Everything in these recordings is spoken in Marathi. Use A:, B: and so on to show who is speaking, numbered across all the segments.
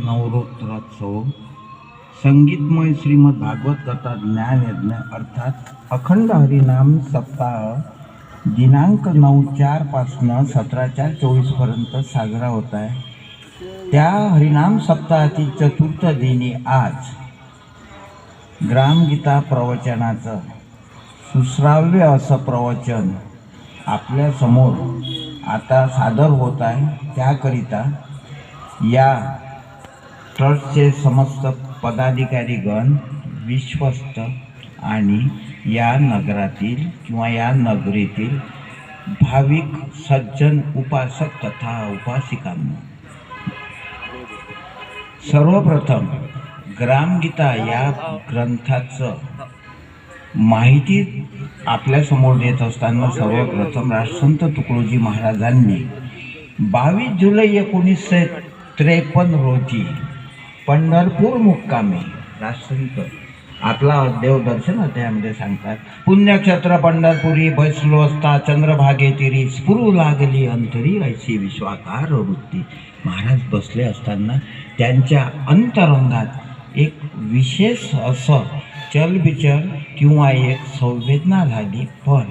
A: नवरोत्रोत्सव संगीतमय श्रीमद भागवत कथा ज्ञानयज्ञ अर्थात अखंड हरिनाम सप्ताह दिनांक 9/4 पासून 17/4/24 पर्यंत साजरा होत आहे। त्या हरिनाम सप्ताहातील चतुर्थ दिनी आज ग्रामगीता प्रवचनाचं सुश्राव्य असं प्रवचन आपल्या समोर आता सादर होत आहे। त्याकरिता या ट्रस्टचे समस्त पदाधिकारीगण, विश्वस्त आणि या नगरातील किंवा या नगरीतील भाविक सज्जन उपासक तथा उपासिकांना सर्वप्रथम ग्रामगीता या ग्रंथाचं माहिती आपल्यासमोर देत असताना सर्वप्रथम राष्ट्रसंत तुकडोजी महाराजांनी 22 जुलै 1953 रोजी पंढरपूर मुक्कामी राष्ट्रसंत आपला देवदर्शन अध्यायामध्ये सांगतात, पुण्यक्षेत्र पंढरपुरी बसलो असता चंद्रभागे तिरी स्फुरू लागली अंतरी ऐशी विश्वाकार वृत्ती। महाराज बसले असताना त्यांच्या अंतरंगात एक विशेष असं चलबिचल किंवा एक संवेदना झाली। पण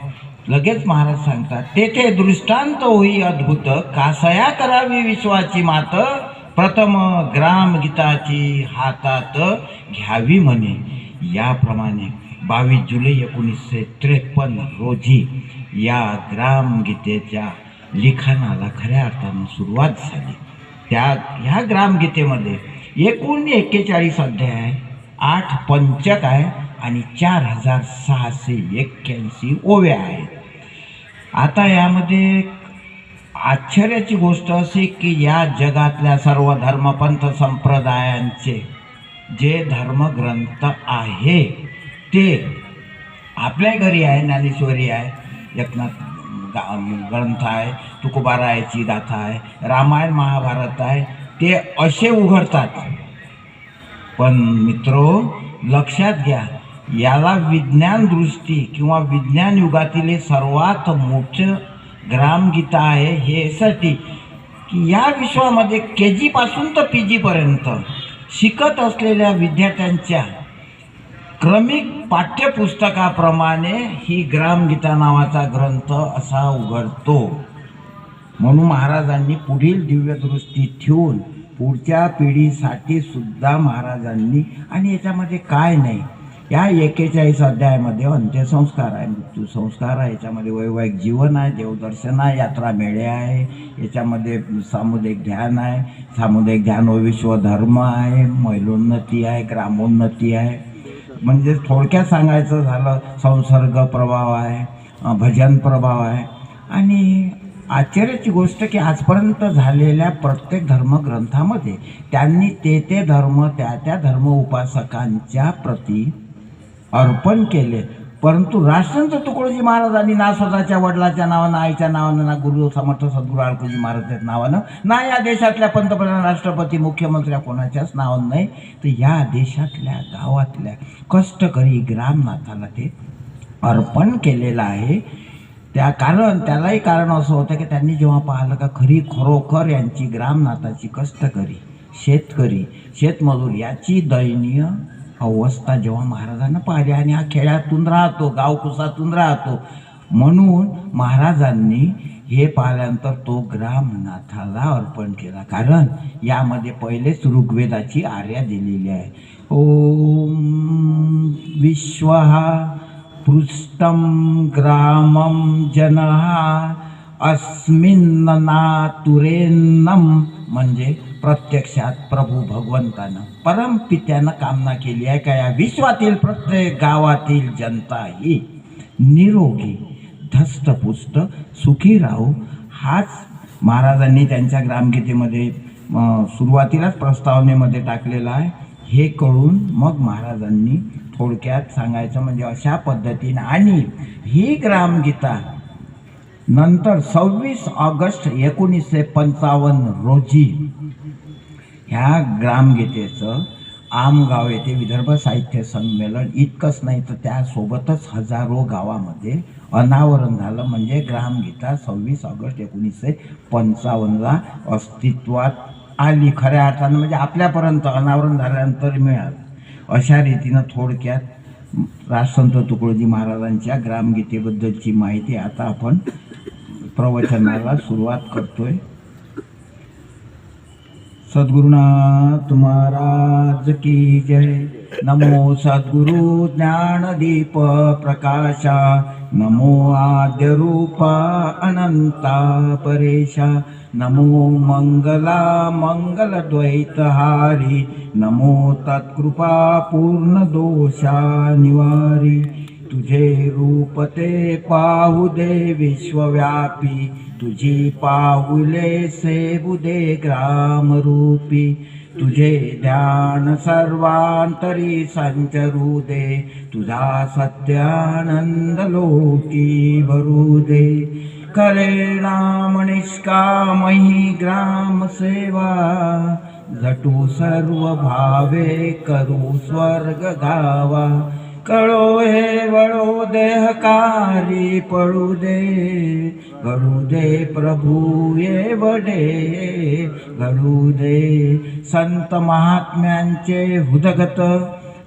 A: लगेच महाराज सांगतात, तेथे दृष्टांत होई अद्भुत कासया करावी विश्वाची मात प्रथम ग्रामगीताची हातात घ्यावी म्हणे। याप्रमाणे 22 जुलै 1953 रोजी या ग्रामगीतेच्या लिखाणाला खऱ्या अर्थानं सुरुवात झाली। ह्या ग्रामगीतेमध्ये एकूण 41 अध्याय, 8 पंचक आहे आणि 4681 ओव्या आहेत। आता यामध्ये आश्चर्याची गोष्ट अशी की या जगातल्या सर्व धर्मपंथ संप्रदायांचे जे धर्मग्रंथ आहे ते आपल्या घरी आहे, ज्ञानेश्वरी आहे, एकनाथ ग्रंथ आहे, तुकोबारायाची गाथा आहे, रामायण महाभारत आहे, ते असे उघडतात। पण मित्रो लक्षात घ्या, याला विज्ञान दृष्टी किंवा विज्ञान युगातील सर्वात मोठं ग्रामगीता आहे हे यासाठी की या विश्वामध्ये KG पासून तर PG पर्यंत शिकत असलेल्या विद्यार्थ्यांच्या क्रमिक पाठ्यपुस्तकाप्रमाणे ही ग्रामगीता नावाचा ग्रंथ असा उघडतो। म्हणून महाराजांनी पुढील दिव्यदृष्टी ठेवून पुढच्या पिढीसाठी सुद्धा महाराजांनी, आणि याच्यामध्ये काय नाही, या 41 अध्यायामध्ये अंत्यसंस्कार आहे, मृत्यूसंस्कार आहे, याच्यामध्ये वैवाहिक जीवन आहे, देवदर्शन आहे, यात्रा मेळे आहे, याच्यामध्ये सामुदायिक ध्यान आहे, सामुदायिक ध्यान व विश्वधर्म आहे, महिलोन्नती आहे, ग्रामोन्नती आहे। म्हणजे थोडक्यात सांगायचं झालं संसर्ग प्रभाव आहे, भजन प्रभाव आहे। आणि आश्चर्याची गोष्ट की आजपर्यंत झालेल्या प्रत्येक धर्मग्रंथामध्ये त्यांनी ते धर्म त्या धर्म उपासकांच्या प्रती अर्पण केले। परंतु राष्ट्रसंत तुकडोजी महाराजांनी ना स्वतःच्या वडिलाच्या नावानं, आईच्या नावानं, ना गुरु समर्थ सद्गुरू अळकोजी महाराजांच्या नावानं, ना या देशातल्या पंतप्रधान, राष्ट्रपती, मुख्यमंत्री कोणाच्याच नावानं नाही, तर या देशातल्या गावातल्या कष्टकरी ग्रामनाथाला ते अर्पण केलेलं आहे। त्यालाही कारण असं होतं की त्यांनी जेव्हा पाहिलं का खरोखर यांची ग्रामनाथाची कष्टकरी, शेतकरी, शेतमजूर याची दयनीय अवस्था जेव्हा महाराजांना पाहिली, आणि हा खेड्यातून राहतो, गावकुसातून राहतो, म्हणून महाराजांनी हे पाहिल्यानंतर तो ग्रामनाथाला अर्पण केला। कारण यामध्ये पहिलेच ऋग्वेदाची आर्या दिलेली आहे, ओम विश्वः पृष्ठं ग्रामं जनः अस्मिन्नातुरेन्नम, म्हणजे प्रत्यक्षात प्रभू भगवंतानं परमपित्यानं कामना केली आहे का या विश्वातील प्रत्येक गावातील जनता ही निरोगी धस्तपुष्ट सुखी राहू। हाच महाराजांनी त्यांच्या ग्रामगीतेमध्ये सुरुवातीलाच प्रस्तावनेमध्ये टाकलेला आहे। हे कळून मग महाराजांनी थोडक्यात सांगायचं म्हणजे अशा पद्धतीने, आणि ही ग्रामगीता नंतर 26 ऑगस्ट 1955 रोजी ह्या ग्रामगीतेचं आमगाव येथे विदर्भ साहित्य संमेलन, इतकंच नाही तर त्यासोबतच हजारो गावामध्ये अनावरण झालं। म्हणजे ग्रामगीता 26 ऑगस्ट 1955 अस्तित्वात आली खऱ्या अर्थानं, म्हणजे आपल्यापर्यंत अनावरण झाल्यानंतर मिळालं. अशा रीतीनं थोडक्यात राजसंत तुकडोजी महाराजांच्या ग्रामगीतेबद्दलची माहिती आता आपण प्रवचनाला सुरुवात करतोय. सद्गुरुनाथ महाराज की जय. नमो सद्गुरु ज्ञानदीप प्रकाशा, नमो आद्य रूपा अनंता परेशा, नमो मंगला मंगल द्वैतहारी, नमो तत्कृपा पूर्ण दोषा निवारी. तुझे रूप ते पाहू दे विश्वव्यापी, तुझी पाहुले सेवू दे ग्रामरूपी. तुझे ध्यान सर्वांतरी संचरू दे, तुझा सत्यानंद लोकी भरू दे. करे नाम निष्कामही ग्राम सेवा, झटू सर्व भावे करू स्वर्ग गावा. कळो हे वळो देहकारी पळू दे, घडू दे प्रभू ये वडे घडू दे. संत महात्म्यांचे हृदगत,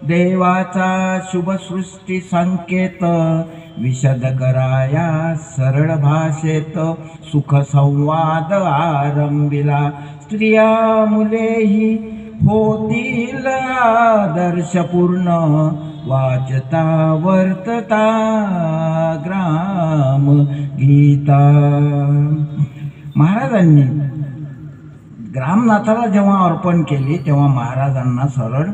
A: देवाचा शुभ सृष्टी संकेत, विशद कराया सरळ भाषेत, सुख संवाद आरंभिला. स्त्रिया मुलेही होतील आदर्शपूर्ण, वाचता वर्तता ग्राम गीता. महाराजांनी ग्रामनाथाला जेव्हा अर्पण केली तेव्हा महाराजांना सरळ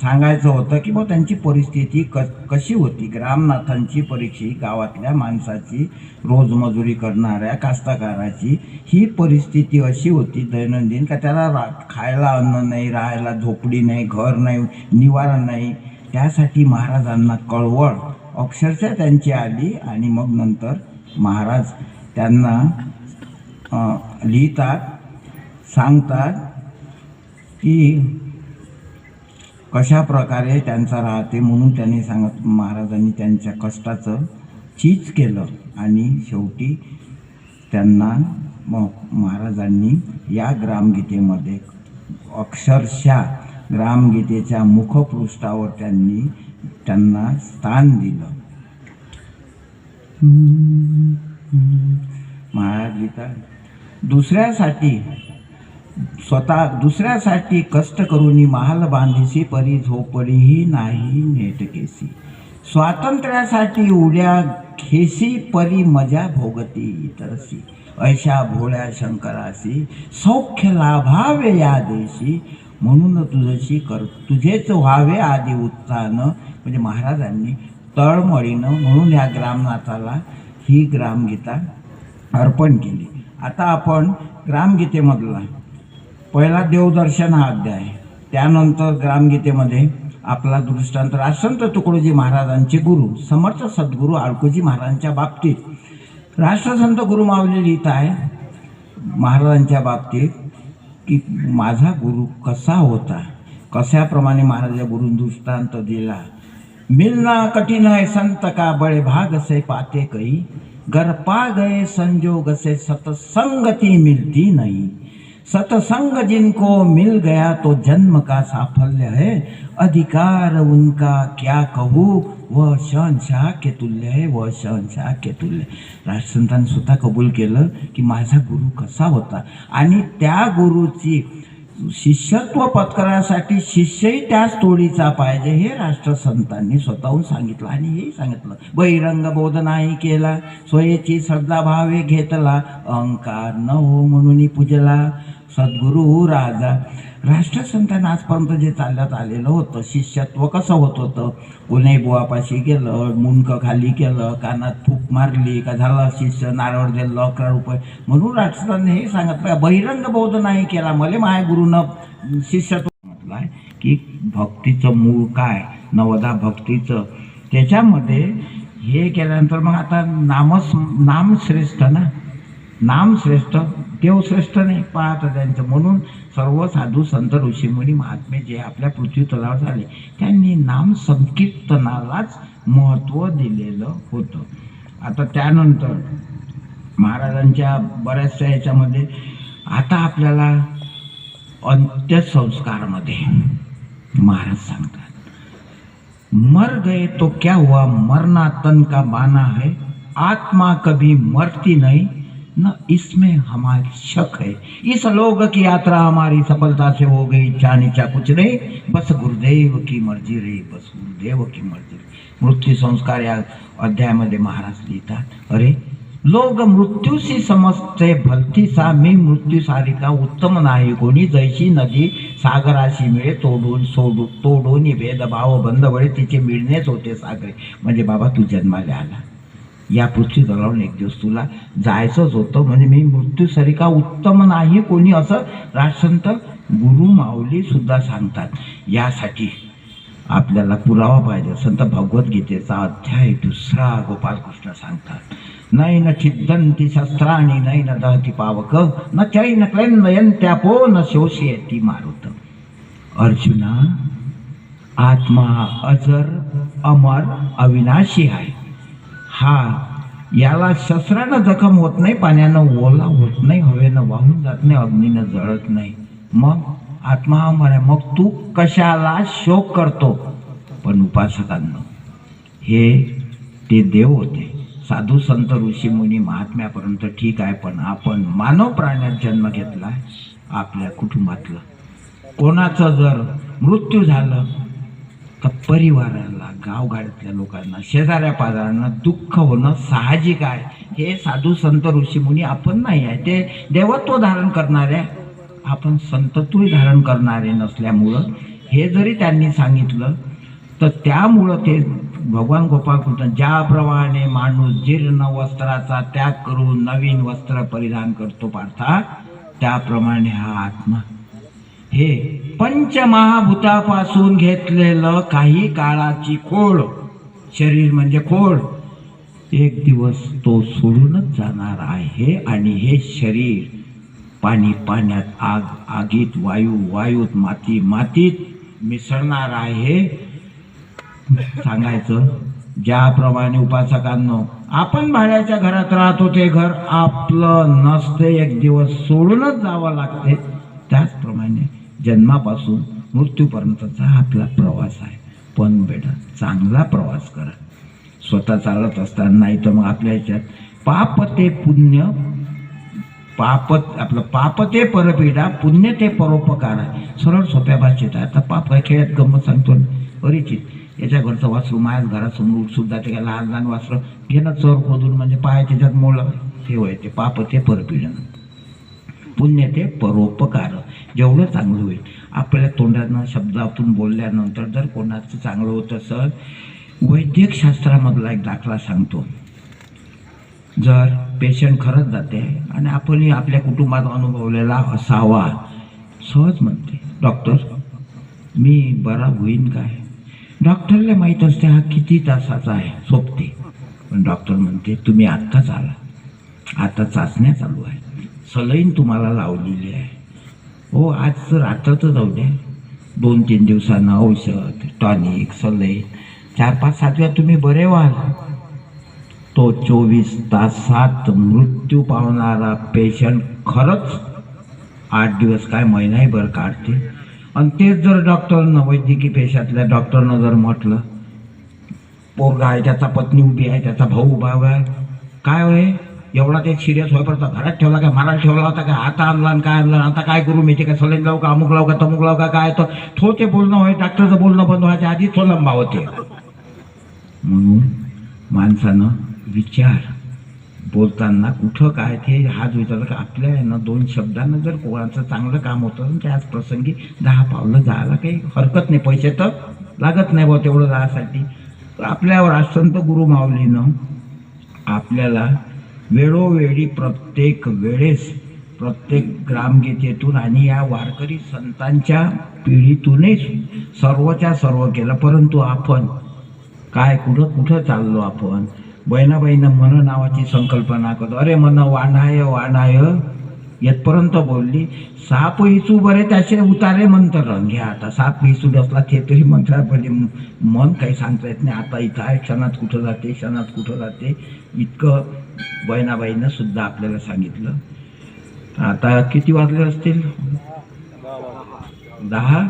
A: सांगायचं होतं की मग त्यांची परिस्थिती कशी होती. ग्रामनाथांची परीक्षा गावातल्या माणसाची, रोजमजुरी करणाऱ्या कास्तकाराची ही परिस्थिती अशी होती दैनंदिन, का त्याला खायला अन्न नाही, राहायला झोपडी नाही, घर नाही, निवारा नाही. त्यासाठी महाराजांना कळवळ अक्षरशः त्यांची आली. आणि मग नंतर महाराज त्यांना लिहितात, सांगतात की कशा प्रकारे त्यांचा राहते. म्हणून त्यांनी महाराजांनी त्यांच्या कष्टाचं चीज केलं. आणि शेवटी त्यांना मग महाराजांनी या ग्रामगीतेमध्ये अक्षरशः ग्रामगीतेच्या मुखपृष्ठावर त्यांना स्थान दिलं. महाराज लिहितात, दुसऱ्यासाठी कष्ट करूनी महाल बांधिसी, परी झोपडीही नाही नेटकेसी. स्वातंत्र्यासाठी उड्या खेसी, परी मजा भोगती इतरसी. ऐशा भोळ्या शंकरासी, सौख्य लाभावे या देशी. म्हणून तुझेच व्हावे आदी उत्थान. म्हणजे महाराजांनी तळमळीनं म्हणून या ग्रामनाथाला ही ग्रामगीता अर्पण केली. आता आपण ग्रामगीतेमधला पहिला देवदर्शन हा अध्याय, त्यानंतर ग्रामगीतेमध्ये आपला दृष्टांत राजसंत तुकडोजी महाराजांचे गुरु समर्थ सद्गुरू आळकोजी महाराजांच्या बाबतीत राष्ट्रसंत गुरुमाऊली लिहित आहे महाराजांच्या बाबतीत की माझा गुरु कसा होता, कशाप्रमाणे महाराजा गुरु दृष्टांत दिला. मिलना कठीण है संत का बड़े भाग से पाते कई, घर पा गए संजोग से सतसंगति मिलती नहीं. सतसंग जिनको मिल गया तो जन्म का साफल्य है, अधिकार उनका क्या कहूँ वह शहनशाह के तुल्य है, वह शहनशाह के तुल्य. राजसंतांनी स्वतः कबूल केलं की माझा गुरु कसा होता. आणि त्या गुरुची शिष्यत्व पत्करासाठी शिष्यही त्याच तोडीचा पाहिजे हे राष्ट्रसंतांनी स्वतःहून सांगितलं. आणि हेही सांगितलं, बहिरंग बोध नाही केला, स्वयेची श्रद्धाभावे घेतला, अहंकार न हो म्हणून पूजला सद्गुरू राजा. राष्ट्रसंतांना आजपर्यंत जे चालत आलेलं होतं, शिष्यत्व कसं होत होतं, कोणी बुवापाशी गेलं, मुंडकं खाली केलं, कानात फूक मारली का झालं शिष्य, नारळ दिलं 11 रुपये. म्हणून राष्ट्रसंतांनी हे सांगितलं, बहिरंग बौद्ध नाही केला, मला माझ्या गुरुनं शिष्यत्व म्हटलं आहे की भक्तीचं मूळ काय, नवदा भक्तीचं. त्याच्यामध्ये हे केल्यानंतर मग आता नाम श्रेष्ठ ना, नाम श्रेष्ठ, देव श्रेष्ठ नाही पाहत त्यांचं. म्हणून सर्व साधू संत ऋषीमुनी महात्मे जे आपल्या पृथ्वी तलावर झाले त्यांनी नाम संकीर्तनालाच महत्त्व दिलेलं होतं. आता त्यानंतर महाराजांच्या बऱ्याचशा याच्यामध्ये आता आपल्याला अंत्यसंस्कारमध्ये महाराज सांगतात, मर गए तो क्या हुआ, मरना तन का बाना है, आत्मा कभी मरती नहीं, न इसमें हमारी शक है। इस लोक की यात्रा हमारी सफलता से हो गई, चानीचा कुछ नहीं, बस गुरुदेव की मर्जी रे, बस गुरुदेव की मर्जी रे। मृत्यू संस्कार या अध्यायामध्ये महाराज लिहितात, अरे लोक मृत्यूशी समजते भलती सा, मी मृत्यू सारिका उत्तम नाही कोणी, जैशी नदी सागराशी मिळे तोडून भेदभाव बंधवळे, तिचे मिळणेच होते सागरे। म्हणजे बाबा तू जन्माला आला, या पृथ्वी तलावून एक दिवस तुला जायचंच होतं, म्हणजे मी मृत्यू सारिका उत्तम नाही कोणी, असं राजसंत गुरु माऊली सुद्धा सांगतात। यासाठी आपल्याला पुरावा पाहिजे। संत भगवद्गीतेचा अध्याय 2 गोपालकृष्ण सांगतात, नैन छिद्दन्ति शस्त्राणि नैन दहति पावक, न चैन क्लेन्दयन्त्यापो न शोषयति मारुत। अर्जुना, आत्मा अजर अमर अविनाशी आहे, हा याला शस्त्रानं जखम होत नाही, पाण्यानं ओला होत नाही, हवेनं वाहून जात नाही, अग्नीनं जळत नाही, मग आत्मा अमर आहे, मग तू कशाला शोक करतो? पण उपासकांनो, हे ते देव होते, साधू संत ऋषी मुनी महात्म्यापर्यंत ठीक आहे, पण आपण मानव प्राण्यात जन्म घेतला, आपल्या कुटुंबातलं कोणाचं जर मृत्यू झालं तर परिवाराला, गावगाड्यातल्या लोकांना, शेजाऱ्या पाजाऱ्यांना दुःख होणं साहजिक आहे। हे साधू संत ऋषी मुनी आपण नाही आहे, ते देवत्व धारण करणारे, आपण संतत्व धारण करणारे नसल्यामुळं हे जरी त्यांनी सांगितलं तर त्यामुळं ते भगवान गोपाळकृष्ण, ज्याप्रमाणे माणूस जीर्ण वस्त्राचा त्याग करून नवीन वस्त्र परिधान करतो पार्था, त्याप्रमाणे हा आत्मा हे पंचमहाभूतापासून घेतलेलं काही काळाची खोड, शरीर म्हणजे खोड, एक दिवस तो सोडूनच जाणार आहे। आणि हे शरीर पाणी पाण्यात, आग आगीत, वायू वायूत, माती मातीत मिसळणार आहे। सांगायचं, ज्याप्रमाणे उपासकांनो आपण भाड्याच्या घरात राहतो, ते घर आपलं नसते, एक दिवस सोडूनच जावं लागते, त्याचप्रमाणे जन्मापासून मृत्यूपर्यंतचा आपला प्रवास आहे। पण बेटा चांगला प्रवास करा, स्वतः चालत असताना, नाही तर मग आपल्या ह्याच्यात पाप ते पुण्य, आपलं पाप ते परपीडा, पुण्य ते परोपकार आहे। सरळ सोप्या भाषेत आहे। आता पाप काय खेळात गंमत सांगतो, परिचित, याच्या घरचं वासरू माझ्याच घरासमोर सुद्धा ते काय लहान लहान वासरं घेणं चोर खोदून, म्हणजे पाय त्याच्यात मोडलं, ते होय ते पाप ते परपीडन, पुण्य ते परोपकार। जेवढं चांगलं होईल आपल्या तोंडानं शब्दातून बोलल्यानंतर जर कोणाचं चांगलं होत असेल, वैद्यक शास्त्रामधला एक दाखला सांगतो, जर पेशंट खरंच जाते आणि आपणही आपल्या कुटुंबात अनुभवलेला असावा, सहज म्हणते, डॉक्टर मी बरा होईन काय? डॉक्टरला माहीत असते हा किती तासाचा आहे, सोपते, पण डॉक्टर म्हणते तुम्ही आत्ताच आला, आता चाचण्या चालू आहे, सलाईन तुम्हाला लावलेली आहे, हो आज रात्र तर जाऊ द्या, 2-3 दिवसांना औषध, टॉनिक, सलाईन, 4-5 सातव्या तुम्ही बरे व्हाल। तो 24 तासात मृत्यू पावणारा पेशंट खरंच 8 दिवस काय महिनाभर काढते। आणि तेच जर डॉक्टरनं, वैद्यकीय पेशातल्या डॉक्टरनं जर म्हटलं, पोरगा आहे, त्याचा पत्नी उभी आहे, त्याचा भाऊ उभा आहे, काय होय एवढा ते सिरियस होईपर्यंत घरात ठेवला काय, मारायला ठेवला होता काय, आता आणला आणि काय आणलं, आता काय करू मी, ते काय सलाईन लावू का, अमुक लावू का, तमुक लावू का, काय तर थो ते बोलणं होय, डॉक्टरचं बोलणं बंद व्हायच्या आधी तो लंबा होते। म्हणून माणसानं विचार बोलताना कुठं काय ते हाच विचारलं का, आपल्या यांना 2 शब्दांना जर कोणाचं चांगलं काम होतं त्याच प्रसंगी 10 पावलं जायला काही हरकत नाही, पैसे तर लागत नाही बा तेवढं जायसाठी। तर आपल्यावर राजसंत गुरु माऊलीनं आपल्याला वेळोवेळी प्रत्येक वेळेस, प्रत्येक ग्रामगीतेतून आणि या वारकरी संतांच्या पिढीतूनच सर्वच्या सर्व केलं। परंतु आपण काय कुठं चाललो, आपण बहिणाबाईनं मन नावाची संकल्पना करतो, अरे मन वाणाय वाणाय येतपर्यंत बोलली, साप हिचू बरे त्याचे उतारे मंत्र घ्या। आता साप हिचू बसला ते तरी मंत्रामध्ये मन काही सांगता येत नाही, आता इथं आहे, क्षणात कुठं जाते, क्षणात कुठं जाते, इतकं बहिणाबाईनं सुद्धा आपल्याला सांगितलं। आता किती वाजले असतील? 10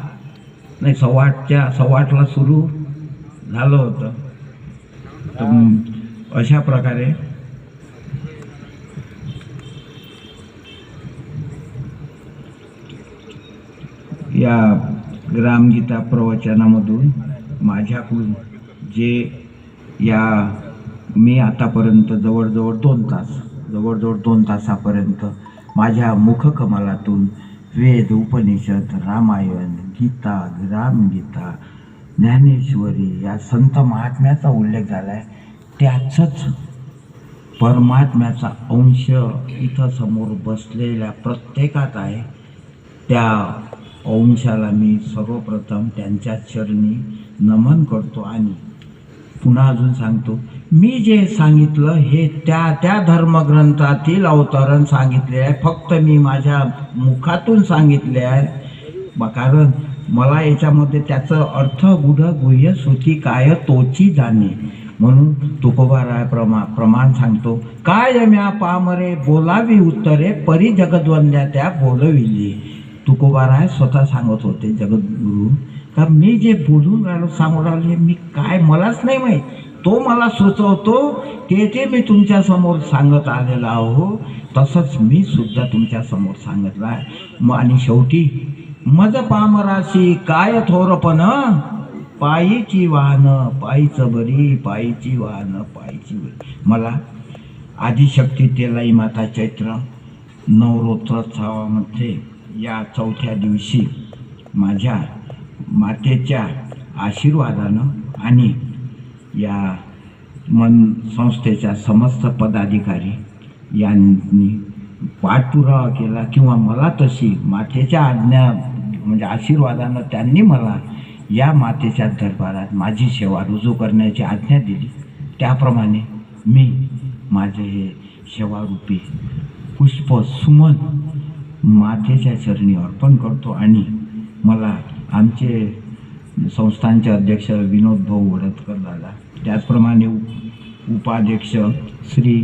A: नाही 8:15ला सुरू झालं होतं. तर अशा प्रकारे या ग्रामगीता प्रवचनामधून माझ्याकडून जे मी आतापर्यंत जवळजवळ 2 तासापर्यंत माझ्या मुखकमलातून वेद, उपनिषद, रामायण, गीता, ग्रामगीता, ज्ञानेश्वरी या संत महात्म्याचा उल्लेख झाला आहे. त्याचंच परमात्म्याचा अंश इथं समोर बसलेल्या प्रत्येकात आहे. त्या अंशाला मी सर्वप्रथम त्यांच्या चरणी नमन करतो. आणि पुन्हा अजून सांगतो, मी जे सांगितलं हे त्या धर्मग्रंथातील अवतरण सांगितले आहे. फक्त मी माझ्या मुखातून सांगितले आहे, कारण मला याच्यामध्ये त्याचं अर्थ गुढ गुह्य श्रुती काय तोची जाणे. म्हणून तुकोबाराय प्रमाण सांगतो, काय म्या पामरे बोलावी उत्तरे परी जगद्वंद्या त्या बोलविली. तुकोबाराय स्वतः सांगत होते, जगद्गुरु, का मी जे बोलून राहिलो सांगून राहिलो हे मी काय मलाच नाही माहीत, तो मला सुचवतो ते मी तुमच्यासमोर सांगत आलेला आहो. तसंच मी सुद्धा तुमच्यासमोर सांगितलं आहे. आणि शेवटी मज पामराशी काय थोरपण, पायीची वाहन पायीचं बरी, पायीची वाहन पायीची बरी. मला आदिशक्ती तेलाई माता चैत्र नवरोत्सवामध्ये या 4थ्या दिवशी माझ्या मातेच्या आशीर्वादानं आणि या संस्थेच्या समस्त पदाधिकारी यांनी पाठपुरावा केला, किंवा मला तशी मातेच्या आज्ञा म्हणजे आशीर्वादानं त्यांनी मला या मातेच्या दरबारात माझी सेवा रुजू करण्याची आज्ञा दिली. त्याप्रमाणे मी माझे हे सेवारूपी पुष्प सुमन मातेच्या चरणी अर्पण करतो. आणि मला आमचे संस्थांचे अध्यक्ष विनोद भाऊ वडतकर दादा, त्याचप्रमाणे उपाध्यक्ष श्री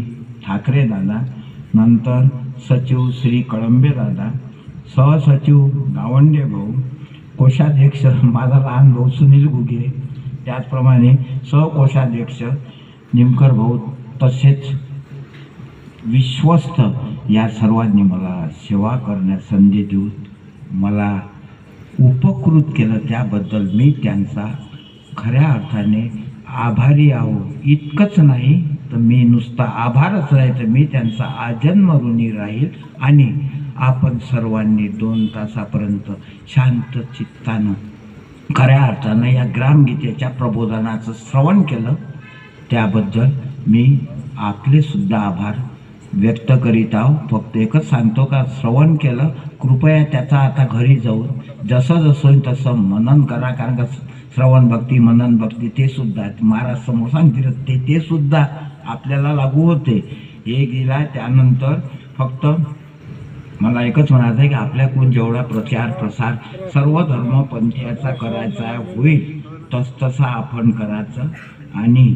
A: ठाकरे दादा, नंतर सचिव श्री कळंबे दादा, सहसचिव गावंडे भाऊ, कोषाध्यक्ष माझा लहान भाऊ सुनील घुगे, त्याचप्रमाणे सहकोषाध्यक्ष निमकर भाऊ, तसेच विश्वस्त या सर्वांनी मला सेवा करण्यास संधी देऊन मला उपकृत केलं. त्याबद्दल मी त्यांचा खऱ्या अर्थाने आभारी आहो. इतकंच नाही तर मी नुसता आभारच नाही, तर मी त्यांचा आजन्म ऋणी राहील. आणि आपण सर्वांनी 2 तासापर्यंत शांत चित्तानं खऱ्या अर्थानं या ग्रामगीतेच्या प्रबोधनाचं श्रवण केलं, त्याबद्दल मी आपले सुद्धा आभार व्यक्त करीत आहो. फक्त एकच सांगतो का श्रवण केलं, कृपया त्याचा आता घरी जाऊन जसं होईल तसं मनन करा. कारण का श्रवण भक्ती, मनन भक्ती ते सुद्धा महाराज समोर सांगतील ते सुद्धा आपल्याला लागू होते. हे गेला. त्यानंतर फक्त मला एकच म्हणायचं आहे की आपल्याकडून जेवढा प्रचार प्रसार सर्व धर्मपंथीयाचा करायचा होईल तसा आपण करायचं. आणि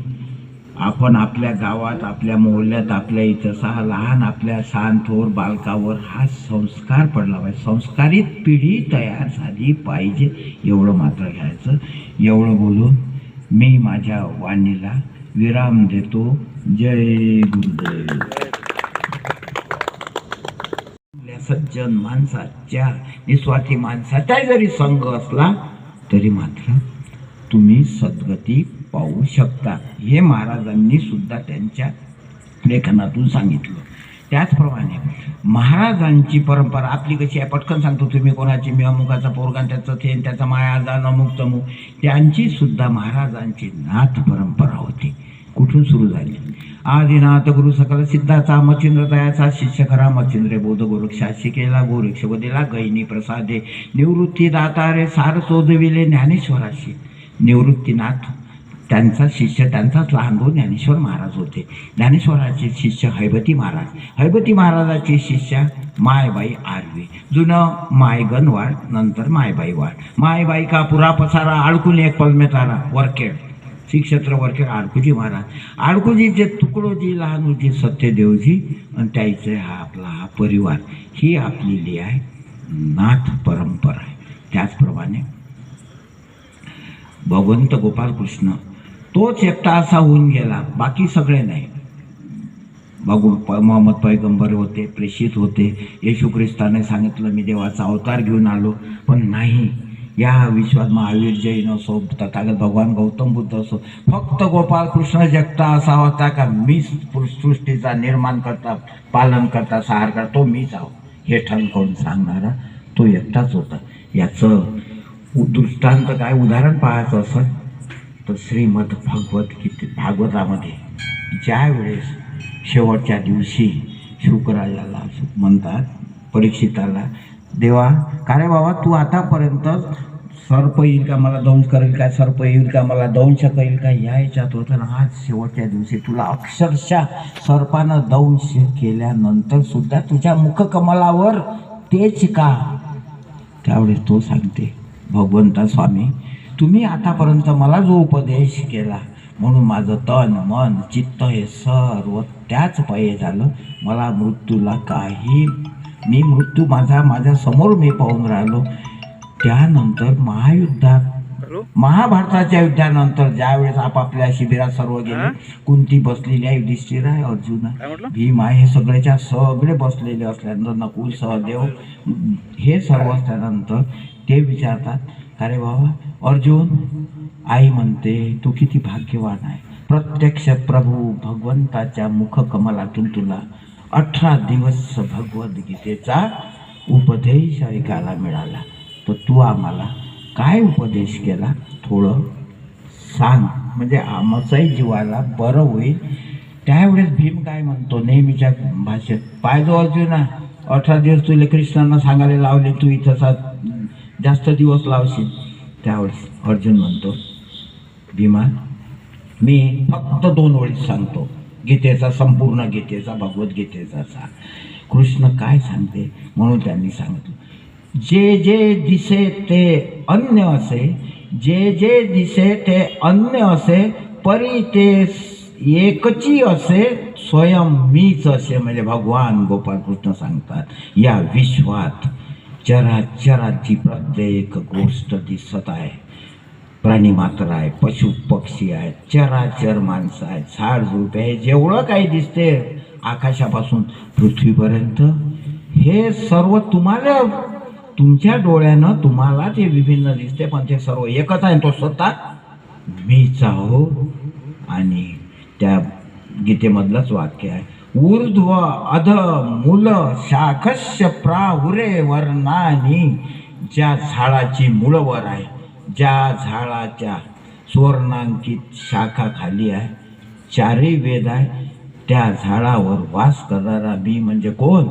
A: आपण आपल्या गावात, आपल्या मोहल्ल्यात, आपल्या इथं लहान आपल्या थोर बालकावर हा संस्कार पडला पाहिजे. संस्कारित पिढी तयार झाली पाहिजे, एवढं मात्र घ्यायचं. एवढं बोलून मी माझ्या वाणीला विराम देतो. जय गुरुदेव. सज्जन माणसाच्या, निस्वार्थी माणसाचा जरी संघ असला तरी मात्र तुम्ही सद्गती पाहू शकता. हे महाराजांनी सुद्धा त्यांच्या लेखनातून सांगितलं. त्याचप्रमाणे महाराजांची परंपरा आपली कशी आहे, पटकन सांगतो. तुम्ही कोणाची, मी अमुकाचा पोरगा, त्याचं थेन, त्याचा माया जाण, अमुक तमुक, त्यांची सुद्धा महाराजांची नाथ परंपरा होती. कुठून सुरू झाली? आदिनाथ गुरु सकल सिद्धाचा मच्छिंद्र तयाचा शिष्य खरा मच्छिंद्रे बोध गोरक्षा शिकेला गोरक्ष वदिला गैनी प्रसादे निवृत्ती दातारे सार शोधविले ज्ञानेश्वराशी. निवृत्तीनाथ त्यांचा शिष्य, त्यांचाच लहान भाऊ ज्ञानेश्वर महाराज होते. ज्ञानेश्वराचे शिष्य हैबती महाराज, हैबती महाराजाचे शिष्य मायबाई आर्वे, जुनं मायगणवाड, नंतर मायबाई वाड. मायबाई का पुरा पसारा आडकून एक पलमेतारा वरखेड, श्री क्षेत्र वरखेड आडकुजी महाराज. आडकुजीचे तुकडोजी, लहानूजी, सत्यदेवजी आणि त्याचे हा आपला हा परिवार. ही आपली आहे नाथ परंपरा आहे. त्याचप्रमाणे भगवंत गोपालकृष्ण तोच एकटा असा होऊन गेला, बाकी सगळे नाही. मोहम्मद पैगंबर होते, प्रेषित होते. येशू ख्रिस्ताने सांगितलं मी देवाचा अवतार घेऊन आलो, पण नाही. या विश्वात महावीर जैन असो, तथागत भगवान गौतम बुद्ध असो, फक्त गोपालकृष्ण एकटा असा होता का मी सृष्टीचा निर्माण करता, पालन करता, सहार करता तो मीच आहो हे ठणकावून सांगणारा तो एकटाच होता. याचं दृष्टांत काय, उदाहरण पाहायचं असं तर श्रीमद भागवतामध्ये ज्या वेळेस शेवटच्या दिवशी शुकराजाला म्हणतात, परीक्षिताला, देवा का रे बाबा तू आतापर्यंत सर्प येईल का मला दंश करेल का, सर्प येईल का मला दंश करेल का, या ह्याच्यात होतं ना. आज शेवटच्या दिवशी तुला अक्षरशः सर्पानं दंश केल्यानंतर सुद्धा तुझ्या मुखकमलावर तेच का. त्यावेळेस तो सांगते, भगवंता स्वामी तुम्ही आतापर्यंत मला जो उपदेश केला म्हणून माझं तन मन चित्त हे सर्व त्याच पायी झालं. मला मृत्यूला काही, मी मृत्यू माझ्या समोर मी पाहून राहिलो. त्यानंतर महाभारताच्या युद्धानंतर ज्यावेळेस आपापल्या शिबिरात सर्व गेले, कुंती बसलेली आहे, युधिष्ठिर आहे, अर्जुन आहे, भीम आहे, हे सगळे बसलेले असल्यानंतर नकुल सहदेव हे सर्व असल्यानंतर ते विचारतात, अरे बाबा अर्जुन, आई म्हणते तू किती भाग्यवान आहे, प्रत्यक्ष प्रभू भगवंताच्या मुखकमलातून तुला 18 दिवस भगवद्गीतेचा उपदेश ऐकायला मिळाला. तर तू आम्हाला काय उपदेश केला थोडं सांग, म्हणजे आमचाही जीवाला बरं होईल. त्यावेळेस भीम काय म्हणतो नेहमीच्या भाषेत, पाहिजो अर्जुना 18 दिवस तुला कृष्णांना सांगायला लावले, तू इथं जास्त दिवस लावशील. त्यावेळेस अर्जुन म्हणतो, भीमा मी फक्त 2 ओळीत सांगतो गीतेचा, संपूर्ण गीतेचा, भगवद्गीतेचा. कृष्ण काय सांगते म्हणून त्यांनी सांगितलं, जे जे दिसे ते अन्य असे, जे जे दिसे ते अन्य असे, परी ते एकची असे, स्वयं मीच असे. म्हणजे भगवान गोपालकृष्ण सांगतात, या विश्वात चराचराची प्रत्येक गोष्ट दिसत आहे. प्राणी मात्र आहे, पशु पक्षी आहे, चराचर माणसं आहे, झाड झुडपे आहे, जेवढं काही दिसते आकाशापासून पृथ्वीपर्यंत हे सर्व तुम्हाला, तुमच्या डोळ्यानं तुम्हाला ते विभिन्न दिसते, पण ते सर्व एकच आहे. तो स्वतः मीच आहो. आणि त्या गीतेमधलंच वाक्य आहे, ऊर्ध्व अध मूल शाखस्य प्राहुरे वर्णानी. ज्या झाडाची मुळवर आहे, ज्या झाडाच्या सुवर्णांकित शाखा खाली आहे, 4 वेद आहे, त्या झाडावर वास करणारा मी म्हणजे कोण,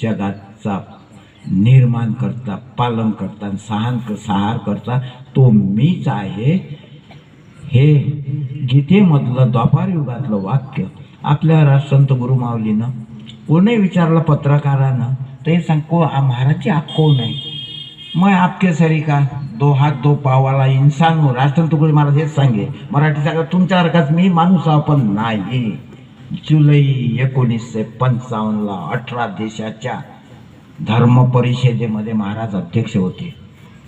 A: जगाचा निर्माण करता, पालन करता, सहार करता तो मीच आहे. हे गीतेमधलं द्वापार युगातलं वाक्य आपल्या राष्ट्रसंत गुरु माऊलीनं कोणी विचारलं पत्रकारानं, ते सांगतो महाराजची आप कोण आहे. मैं आपके सरी का, 2 हात 2 पावाला इंसान हो. राष्ट्रसंत गुरु महाराज हेच सांगे, मराठी सांगा तुमच्यासारखाच मी माणूस आपण नाही. जुलै 1955 18 देशाच्या धर्म परिषदेमध्ये महाराज अध्यक्ष होते.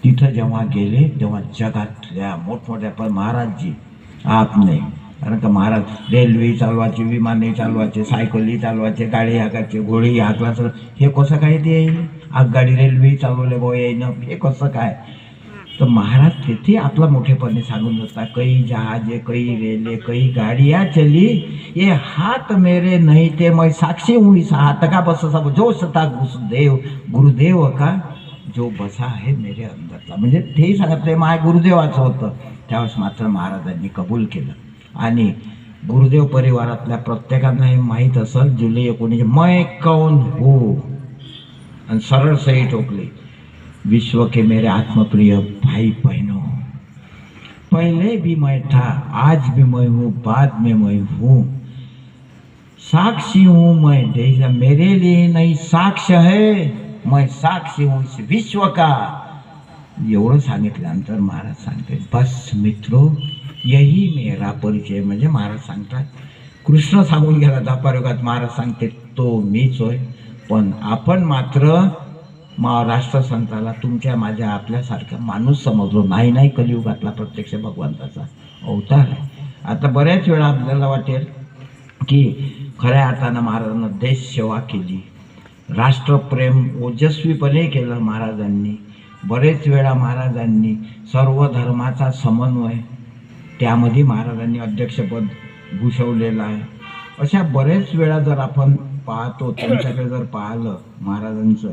A: तिथं जेव्हा गेले तेव्हा जगातल्या मोठमोठ्या, पण महाराजजी आप नाही, कारण का महाराज रेल्वे चालवायचे, विमाने चालवायचे, सायकली चालवायचे, गाडी हाकायचे, घोडी हाकला, सर हे कसं काय ते आगगाडी रेल्वे चालवले बो येईन, हे कसं काय. तर महाराज तिथे आपला मोठेपणे सांगून असतात, कई जहाजे कई रेले कई गाड़ियाँ चली, ये हाथ मेरे नहीं थे, मैं साक्षी हूँ इस हाथ का, बस सब जो सता गुरुदेव का जो बसा आहे मेरे अंदरचा. म्हणजे तेही सांगितले माय गुरुदेवाचं होतं. त्यावेळेस मात्र महाराजांनी कबूल केलं. आणि गुरुदेव परिवारातल्या प्रत्येकांना हे माहीत असेल, जुलै 19 मैं कौन हूँ, आणि सरळ सही ठोकली, विश्व के मेरे आत्मप्रिय भाई बहनों, पहले भी मैं था, आज भी मैं हूँ, बाद में मैं हूँ, साक्षी हूँ मैं, देखा मेरे लिए नहीं साक्ष्य है, मैं साक्षी हूँ इस विश्व का. एवढं सांगितल्यानंतर महाराज सांगते, बस मित्रो यही मेरा परिचय. म्हणजे महाराज सांगतात, कृष्ण सांगून गेला द्वापार युगात, महाराज सांगते तो मीच होय, पण आपण मात्र राष्ट्रसंताला तुमच्या माझ्या आपल्यासारखा माणूस समजलो नाही. नाही, कलियुगातला प्रत्यक्ष भगवंताचा अवतार आहे. आता बऱ्याच वेळा आपल्याला वाटेल की खऱ्या अर्थानं महाराजांना देश सेवा केली, राष्ट्रप्रेम ओजस्वीपणे केलं महाराजांनी. बरेच वेळा महाराजांनी सर्व धर्माचा समन्वय, त्यामध्ये महाराजांनी अध्यक्षपद भूषवलेलं आहे. अशा बरेच वेळा जर आपण पाहतो, त्यांच्याकडे जर पाहिलं महाराजांचं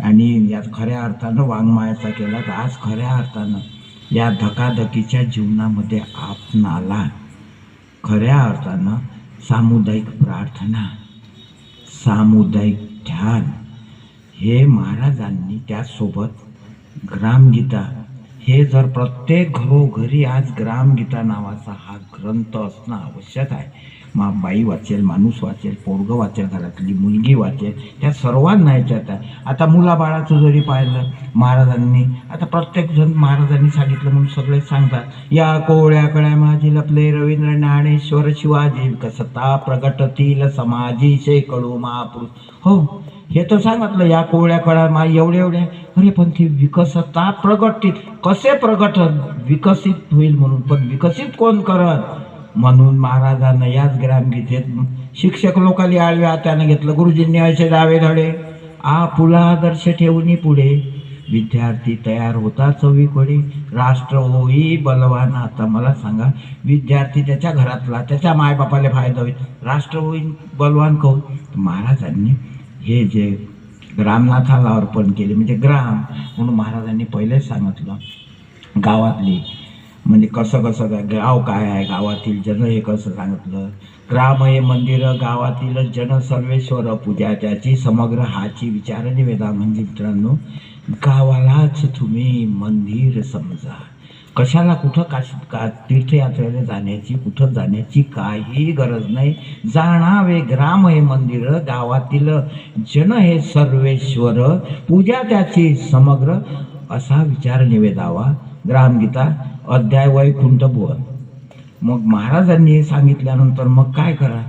A: आणि या खऱ्या अर्थानं वाङ्मयाचा केला, तर आज खऱ्या अर्थानं या धकाधकीच्या जीवनामध्ये आपणाला खऱ्या अर्थानं सामुदायिक प्रार्थना, सामुदायिक ध्यान हे महाराजांनी, त्याचसोबत ग्रामगीता, हे जर प्रत्येक घरोघरी आज ग्रामगीता नावाचा हा ग्रंथ असणं आवश्यक आहे. बाई वाचेल, माणूस वाचेल, पोरगं वाचेल, घरातली मुलगी वाचेल, त्या सर्वांना याच्यात आहे. आता मुलाबाळाचं जरी पाहिलं महाराजांनी, आता प्रत्येकजण महाराजांनी सांगितलं म्हणून सगळे सांगतात, या कोवळ्या कळ्या माझी लपले रवींद्र ज्ञानेश्वर शिवाजी कसता प्रगटतील समाजी शेकडो महापुरुष. हो, हे तर सांगितलं, या कोवळ्या कळ्या मा एवढे एवढे, अरे पण ती विकसता प्रगटतील, कसे प्रगट विकसित होईल म्हणून, पण विकसित कोण करत म्हणून महाराजांना याच ग्रामगीतेत शिक्षक लोकांनी आळव्या हाताने घेतलं. गुरुजींनी असे डावे धडे आपुला आदर्श ठेवून पुढे, विद्यार्थी तयार होता चवीकडे, राष्ट्र होई बलवान. आता मला सांगा, विद्यार्थी त्याच्या घरातला, त्याच्या मायबापाला फायदा होईल, राष्ट्र होईल बलवान कहून. महाराजांनी हे जे ग्रामनाथाला अर्पण केले, म्हणजे ग्राम म्हणून महाराजांनी पहिलेच सांगितलं, गावातली म्हणजे कसं कसं काय, गाव काय आहे, गावातील जन हे कसं सांगितलं. ग्राम हे मंदिर, गावातील जन सर्वेश्वर पूजा त्याची समग्र हाची विचारणी वेदा. म्हणजे मित्रांनो, गावालाच तुम्ही मंदिर समजा. कशाला कुठं का तीर्थयात्रेला जाण्याची, कुठं जाण्याची काही गरज नाही. जाणावे ग्राम हे मंदिर, गावातील जन हे सर्वेश्वर पूजा त्याची समग्र, असा विचार निवेदावा. ग्रामगीता अध्याय वैकुंठ भुवन. मग महाराजांनी हे सांगितल्यानंतर मग काय करा,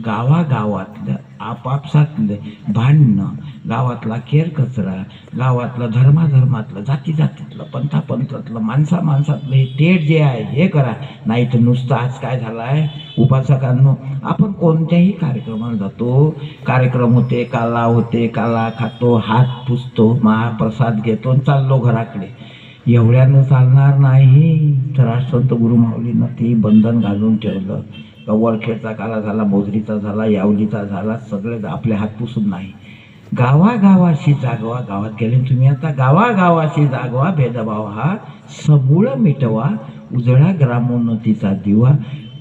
A: गावागावातलं आपापसातलं भांडणं, गावातला केर कचरा, गावातलं धर्माधर्मातलं, जातीजातीतलं, पंथापंथातलं, माणसामाणसातलं हे तेढ जे आहे हे करा. नाही तर नुसतं आज काय झालं आहे, उपासकांनो, आपण कोणत्याही कार्यक्रमाला जातो, कार्यक्रम होते, काला होते, काला खातो, हात पुसतो, महाप्रसाद घेतो, चाललो घराकडे. एवढ्यानं चालणार नाही. तर राष्ट्रसंत गुरुमाऊलीनं ते बंधन घालून ठेवलं. वळखेडचा काला झाला, मोजरीचा झाला, यावलीचा झाला, सगळे आपले हात पुसून नाही. गावागावाशी जागवा. गावात गेले तुम्ही, आता गावागावाशी जागवा, भेदभाव हा समूळ मिटवा, उजळा ग्रामोन्नतीचा दिवा.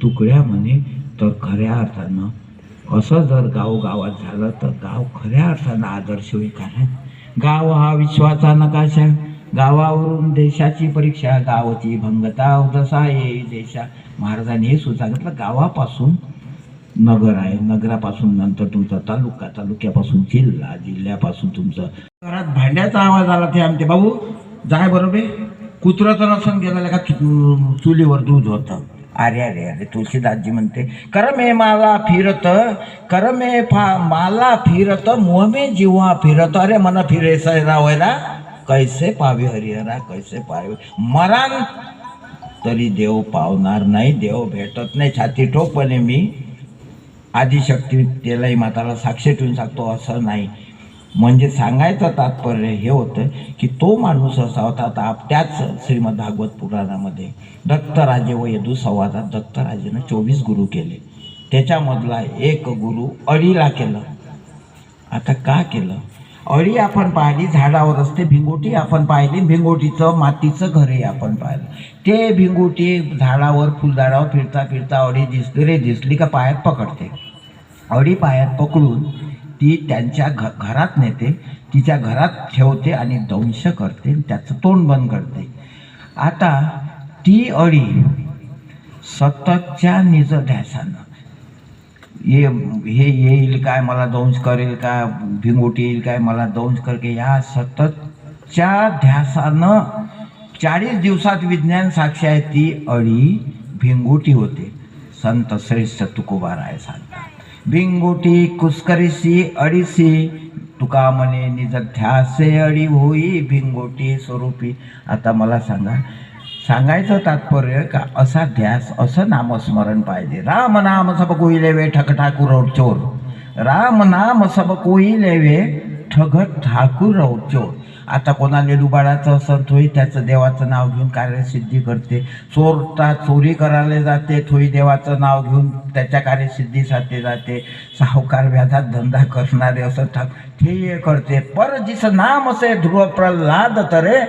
A: तुकड्या म्हणे तर खऱ्या अर्थानं असं जर गावगावात झालं तर गाव खऱ्या अर्थानं आदर्श होईल. कारण गाव हा विश्वाचा नकाशा, गावावरून देशाची परीक्षा, गावाची भंगता जसा येई देशा. महाराजांनी हे सुद्धा गावापासून नगर आहे, नगरापासून नंतर तुमचा तालुका, तालुक्यापासून जिल्हा, जिल्ह्यापासून तुमचं. घरात भांड्याचा आवाज आला, ते आमचे भाऊ जाय बरोबर, कुत्रं तर नसन गेलेलं का चुलीवर दूध होतं. अरे अरे अरे, तुळशीदासजी म्हणते, करमे माला फिरत, करमे माला फिरत, मोहमे जीवा फिरत. अरे मन फिरे सैरावयला, कैसे पावे हरिहरा, कैसे पावे. मरण तरी देव पावणार नाही, देव भेटत नाही. छाती ठोकपणे मी आदिशक्ती तेलाई माताला साक्षी ठेवून सांगतो असं नाही. म्हणजे सांगायचं तात्पर्य हे होतं की तो माणूस असा होता. त्याच श्रीमद भागवत पुराणामध्ये दत्तराजे व यदू संवादात दत्तराजेनं 24 गुरु केले. त्याच्यामधला एक गुरु अळीला केलं. आता का केलं? अळी आपण पाहिली झाडावर असते, भिंगोटी आपण पाहिली, भिंगोटीचं मातीचं घरही आपण पाहिलं. ते भिंगोटी झाडावर, फुलझाडावर फिरता फिरता अळी दिसली रे, दिसली का पायात पकडते. अळी पायात पकडून ती त्यांच्या घरात नेते, तिच्या घरात ठेवते आणि दंश करते, त्याचं तोंड बंद करते. आता ती अळी सततच्या निज ध्यासानं हे येईल काय, मला दंश करेल का, भिंगोटी येईल काय, मला दंश करके, या सततच्या ध्यासानं 40 दिवसात विज्ञान साक्षी आहे ती अळी भिंगोटी होते. संत श्रेष्ठ तुकोबाराय सांगतात, भिंगोटी कुस्करीसी अडीसी तुका म्हणे निज ध्यासे अडी होई भिंगोटी स्वरूपी. आता मला सांगा, सांगायचं तात्पर्य का असा ध्यास, असं नामस्मरण पाहिजे. राम नाम सब कोई लेवे ठग ठाकूर चोर. राम नाम सब कोई लेवे ठग ठाकूर चोर. आता कोणाला लुबाडाचं असं थोई त्याचं देवाचं नाव घेऊन कार्यसिद्धी करते. चोरी करायला जाते, थोई देवाचं नाव घेऊन त्याच्या कार्यसिद्धीसाठी जाते. सावकार व्याजात धंदा करणारे असं ते करते. पर जिस नाम से ध्रुव प्रल्हाद तरे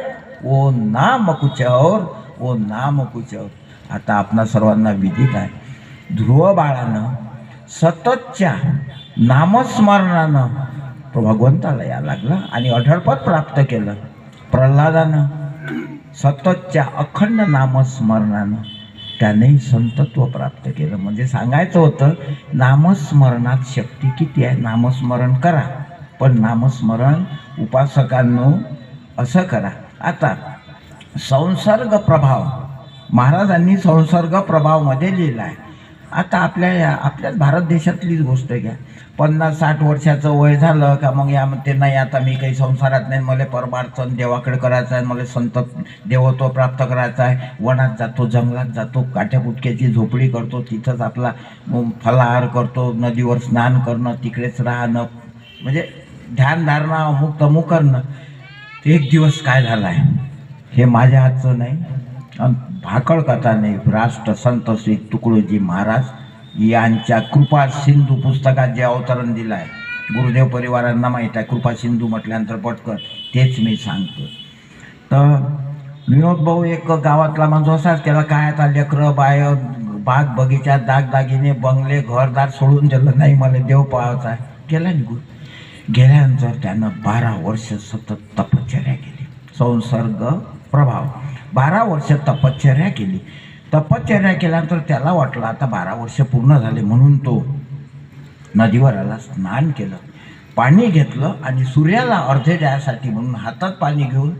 A: ओ नाम कुछ और, ओ नाम कुछ और. आता आपणा सर्वांना विदित आहे, ध्रुव बाळानं सततच्या नामस्मरणानं भगवंताला या लागला आणि अढळपद प्राप्त केलं. प्रल्हादानं सततच्या अखंड नामस्मरणानं त्याने संतत्व प्राप्त केलं. म्हणजे सांगायचं होतं, नामस्मरणात शक्ती किती आहे. नामस्मरण करा, पण नामस्मरण उपासकांनो असं करा. आता संसर्ग प्रभाव, महाराजांनी संसर्ग प्रभावमध्ये लिहिला आहे. आता आपल्याच भारत देशातलीच गोष्ट घ्या. 50-60 वर्षाचं वय झालं का मग यामध्ये नाही, आता मी काही संसारात नाही, मला परमार्थन देवाकडे करायचं आहे, मला संत देवत्व प्राप्त करायचं आहे. वनात जातो, जंगलात जातो, काठ्याकुटक्याची झोपडी करतो, तिथंच आपला फलाहार करतो, नदीवर स्नान करणं, तिकडेच राहणं, म्हणजे ध्यानधारणा अमुक तमुक करणं. एक दिवस काय झाला आहे, हे माझ्या हातचं नाही, भाकळ कथा नाही. राष्ट्र संत श्री तुकडोजी महाराज यांच्या कृपा सिंधू पुस्तकात जे अवतरण दिलं आहे, गुरुदेव परिवारांना माहीत आहे. कृपा सिंधू म्हटल्यानंतर पटकन तेच मी सांगतो. तर विनोद भाऊ एक गावातला माणूस असाच, त्याला काय आता लेकरं बाय बाग बगीच्यात दागदागिने बंगले घरदार सोडून दिलं नाही, मला देव पाहायचा आहे. गेला निघून. गेल्यानंतर त्यानं 12 वर्ष सतत तपश्चर्या केली. संसर्ग प्रभाव, 12 वर्ष तपश्चर्या केली. तपश्चर्या केल्यानंतर त्याला वाटलं आता 12 वर्ष पूर्ण झाले, म्हणून तो नदीवर आला, स्नान केलं, पाणी घेतलं आणि सूर्याला अर्धे द्यासाठी म्हणून हातात पाणी घेऊन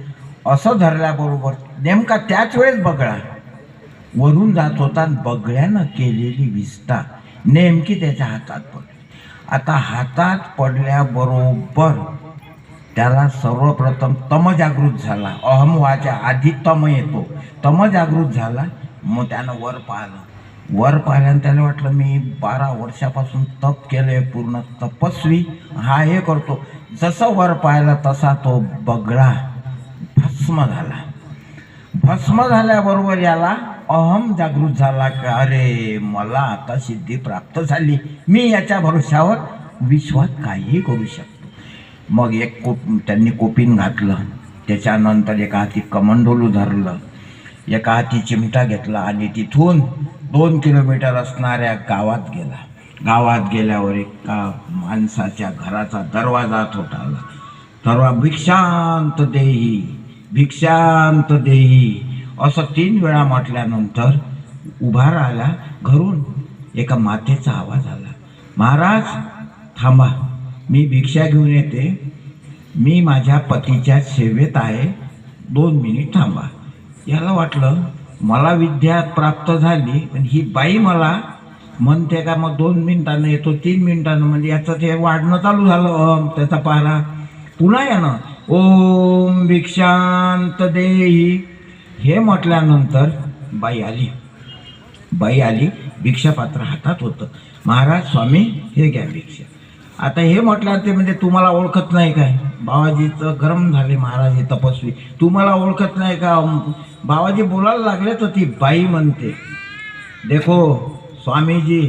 A: असं धरल्याबरोबर नेमका त्याच वेळेस बगळा वरून जात होता. बगळ्यानं केलेली विस्ता नेमकी त्याच्या हातात पडली. आता हातात पडल्याबरोबर त्याला सर्वप्रथम तम जागृत झाला. अहम व्हायच्या आधी तम येतो, तम जागृत झाला. मग त्यानं वर पाहिलं. वर पाहिल्यानं त्याला वाटलं मी 12 वर्षापासून तप केलंय, पूर्ण तपस्वी हा हे करतो. जसं वर पाहिलं तसा तो बगळा भस्म झाला. भस्म झाल्याबरोबर याला अहम जागृत झाला का अरे मला आता सिद्धी प्राप्त झाली, मी याच्या भरोशावर विश्वात काहीही करू शकतो. मग एक त्यांनी कोपीन घातलं, त्याच्यानंतर एका हाती कमंडोलू धरलं, एका हाती चिमटा घेतला आणि तिथून 2 किलोमीटर असणाऱ्या गावात गेला. गावात गेल्यावर एका माणसाच्या घराचा दरवाजा ठोठावला. दरवाजा भिक्षांत देही, भिक्षांत देही असं 3 वेळा म्हटल्यानंतर उभा राहिला. घरून एका मातेचा आवाज आला, महाराज थांबा, मी भिक्षा घेऊन येते, मी माझ्या पतीच्या सेवेत आहे, 2 मिनिट थांबा. याला वाटलं मला विद्या प्राप्त झाली, पण ही बाई मला म्हणते का मग 2 मिनिटानं येतो, 3 मिनिटानं, म्हणजे याचं ते वाढणं चालू झालं. त्याचा पारा पुन्हा यानं ओम भिक्षांत देही हे म्हटल्यानंतर बाई आली. बाई आली, भिक्षापात्र हातात होतं. महाराज स्वामी हे घ्या भिक्षा. आता हे म्हटलं ते म्हणजे तुम्हाला ओळखत नाही काय? बाबाजीचं गरम झाले, महाराज हे तपस्वी तुम्हाला ओळखत नाही का? बाबाजी बोलायला लागले तर ती बाई म्हणते, देखो स्वामी जी,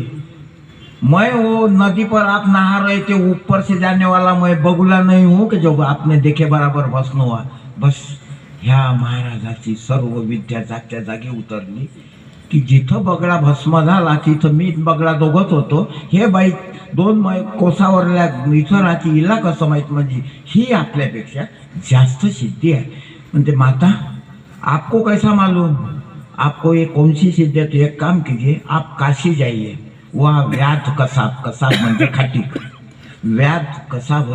A: मैं वो नदी पर आप नहा रहे थे, ऊपर से जाने वाला मैं बगुला नहीं हूँ कि जो आपने देखे बराबर भस्म हुआ. बस ह्या महाराजाची सर्व विद्या जागच्या जागी उतरली की जिथं बगळा भस्म झाला तिथं मी बगळा दोघत होतो. हे बाई 2 कोसावरल्या इथं राहते, हिला कसं माहीत? म्हणजे ही आपल्यापेक्षा जास्त सिद्धी आहे. म्हणते माता आपको कैसा मालूम? आपको ये कौन सी सिद्धी है? तो एक काम कीजिए, आप काशी जाइए, वहाँ व्याध कसाब, कसाब म्हणजे खाटीक, व्याध कसाब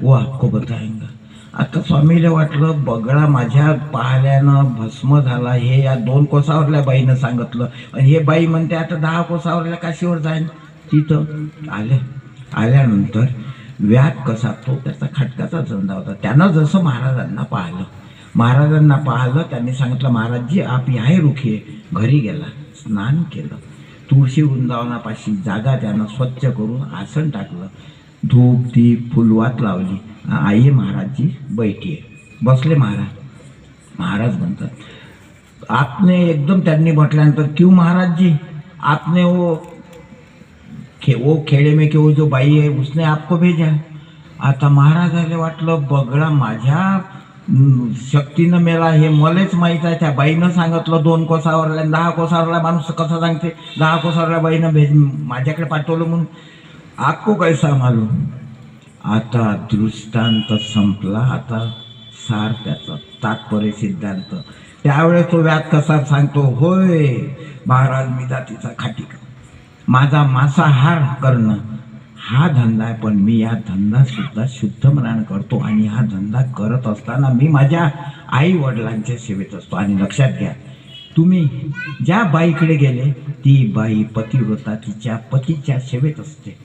A: वो आपको बताएंगा. आता स्वामीला वाटलं बगळा माझ्या पाहल्यानं भस्म झाला, हे या 2 कोसावरल्या बाईनं सांगितलं. आणि हे बाई म्हणते आता 10 कोसावरल्या काशीवर जाईन. तिथं आल्यानंतर व्याध कसा तो त्याचा खटकाचा धंदा होता. त्यानं जसं महाराजांना पाहिलं त्यांनी सांगितलं, महाराजजी आप आहे रुखिये. घरी गेला, स्नान केलं, तुळशी वृंदावनापाशी जागा त्यानं स्वच्छ करून आसन टाकलं, धूप दीप फुलवात लावली. आई महाराजजी बैठिये. बसले महाराज म्हणतात, आपने एकदम त्यांनी म्हटल्यानंतर, क्यों महाराज जी आपने वो खेड़े में की वो जो बाई है उसने आपको भेजा. आता महाराजाला वाटलं बगडा माझ्या शक्तीनं मेला हे मलाच माहीत आहे. त्या बाईनं सांगितलं 2 कोसावरला 10 कोसावरला माणूस कसं सांगते 10 कोसावरला बाईनं माझ्याकडे पाठवलं म्हणून आपको कैसा मालूम. आता दृष्टांत संपला. आता सार त्याचा तात्पर्य सिद्धांत. त्यावेळेस तो व्याध कसा सांगतो, होय महाराज मी जातीचा खाटीक, माझा मांसाहार करणं हा धंदा आहे, पण मी या धंदा सुद्धा शुद्ध मनानं करतो. आणि हा धंदा करत असताना मी माझ्या आई वडिलांच्या सेवेत असतो. आणि लक्षात घ्या, तुम्ही ज्या बाईकडे गेले ती बाई पतिव्रता तिच्या पतीच्या सेवेत असते.